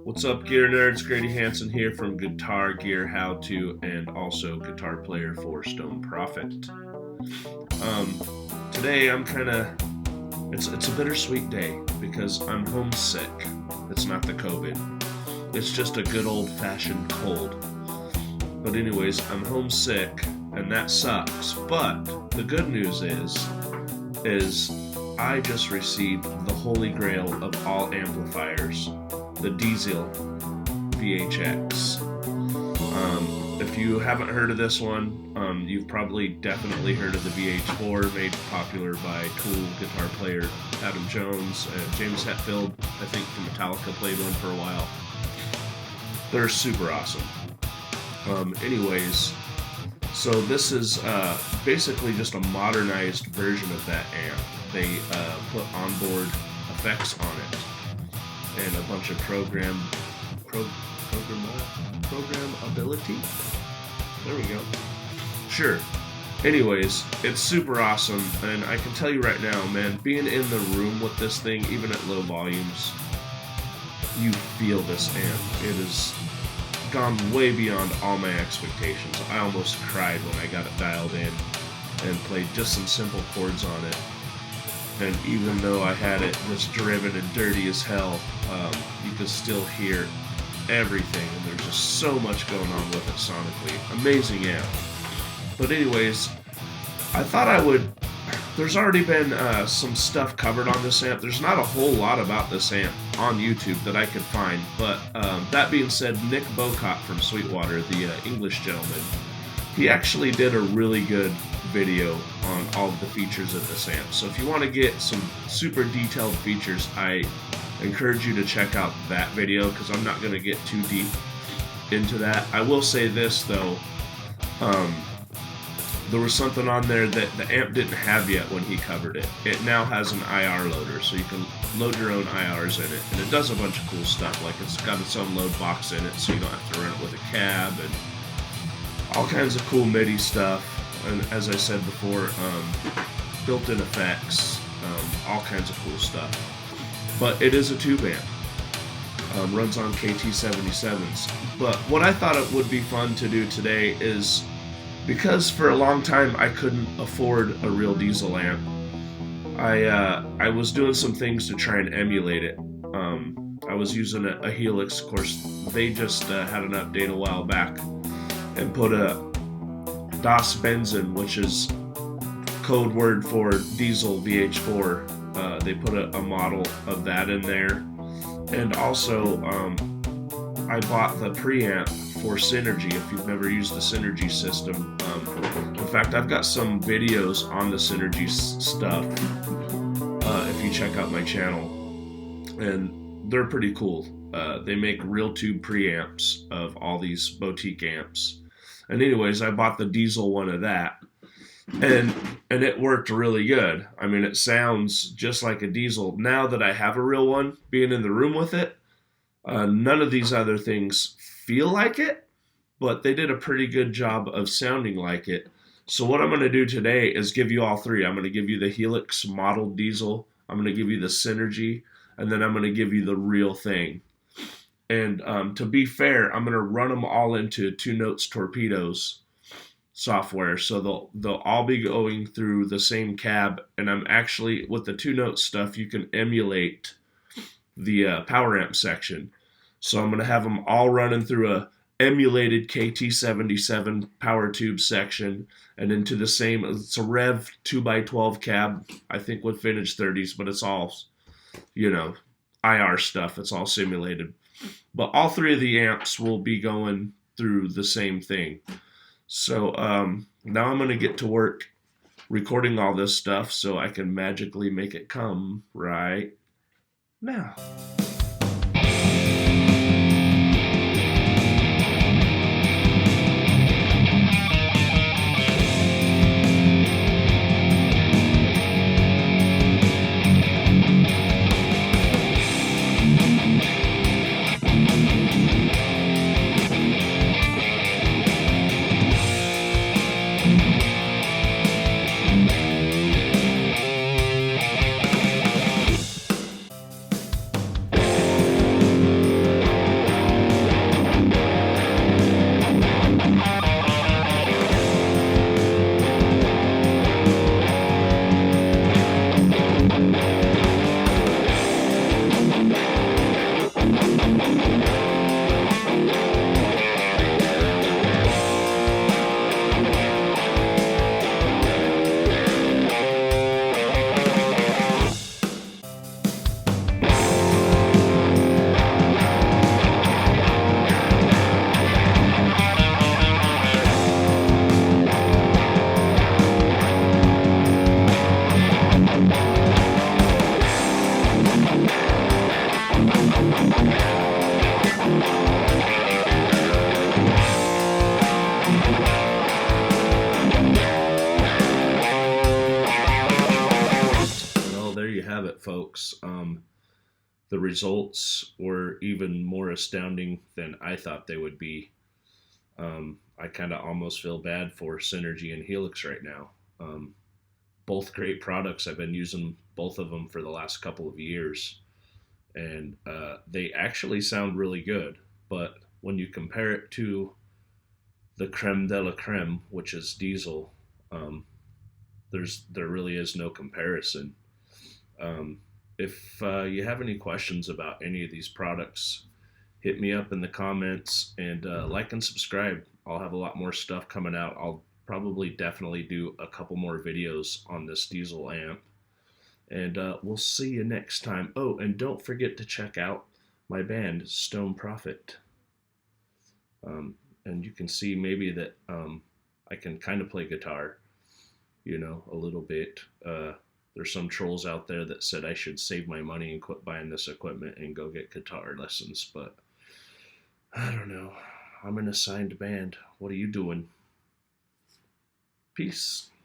What's up, gear nerds? Grady Hansen here from Guitar Gear How To and also guitar player for Stone Prophet. Today I'm it's a bittersweet day because I'm homesick. It's not the COVID. It's just a good old-fashioned cold. But anyways, I'm homesick and that sucks. But the good news is I just received the holy grail of all amplifiers, the Diezel VHX. If you haven't heard of this one, you've probably definitely heard of the VH4, made popular by cool guitar player Adam Jones and James Hetfield. I think from Metallica played one for a while. They're super awesome. Anyways, so this is basically just a modernized version of that amp. They put onboard effects on it and a bunch of programmability. There we go. Sure. Anyways, it's super awesome, and I can tell you right now, man, being in the room with this thing, even at low volumes, you feel this amp. It has gone way beyond all my expectations. I almost cried when I got it dialed in and played just some simple chords on it. And even though I had it just driven and dirty as hell, you could still hear everything, and there's just so much going on with it sonically. Amazing amp. But anyways, I thought there's already been some stuff covered on this amp. There's not a whole lot about this amp on YouTube that I could find, but that being said, Nick Bocott from Sweetwater, the English gentleman, he actually did a really good video on all of the features of this amp. So if you want to get some super detailed features, I encourage you to check out that video because I'm not going to get too deep into that. I will say this though, there was something on there that the amp didn't have yet when he covered it. It now has an IR loader, so you can load your own IRs in it, and it does a bunch of cool stuff, like it's got its own load box in it, so you don't have to run it with a cab, and all kinds of cool MIDI stuff, and as I said before, built-in effects, all kinds of cool stuff. But it is a tube amp. Runs on KT77s. But what I thought it would be fun to do today is, because for a long time I couldn't afford a real Diezel amp, I was doing some things to try and emulate it. I was using a HELIX. Of course, they just had an update a while back and put a BENZIN, which is code word for Diezel VH4. They put a model of that in there, and also I bought the preamp for Synergy. If you've never used the Synergy system, in fact, I've got some videos on the Synergy stuff if you check out my channel, and they're pretty cool. They make real tube preamps of all these boutique amps. And anyways, I bought the Diezel one of that, and it worked really good. I mean, it sounds just like a Diezel. Now that I have a real one, being in the room with it, none of these other things feel like it, but they did a pretty good job of sounding like it. So what I'm going to do today is give you all three. I'm going to give you the HELIX model Diezel, I'm going to give you the Synergy, and then I'm going to give you the real thing. And to be fair, I'm going to run them all into Two Notes Torpedoes software, so they'll all be going through the same cab. And I'm actually, with the Two Notes stuff, you can emulate the power amp section. So I'm going to have them all running through a emulated KT77 power tube section and into the same, it's a Rev 2x12 cab, I think with vintage 30s, but it's all, IR stuff. It's all simulated. But all three of the amps will be going through the same thing. So now I'm going to get to work recording all this stuff so I can magically make it come right now. Well, there you have it, folks. The results were even more astounding than I thought they would be. I kind of almost feel bad for Synergy and Helix right now. Both great products. I've been using both of them for the last couple of years, and they actually sound really good. But when you compare it to the creme de la creme, which is Diezel, um, there really is no comparison. Um, if you have any questions about any of these products, hit me up in the comments and like and subscribe. I'll have a lot more stuff coming out. I'll probably definitely do a couple more videos on this Diezel amp. And we'll see you next time. Oh, and don't forget to check out my band, Stone Prophet. And you can see maybe that I can kind of play guitar, a little bit. There's some trolls out there that said I should save my money and quit buying this equipment and go get guitar lessons, but I don't know. I'm in a signed band. What are you doing? Peace.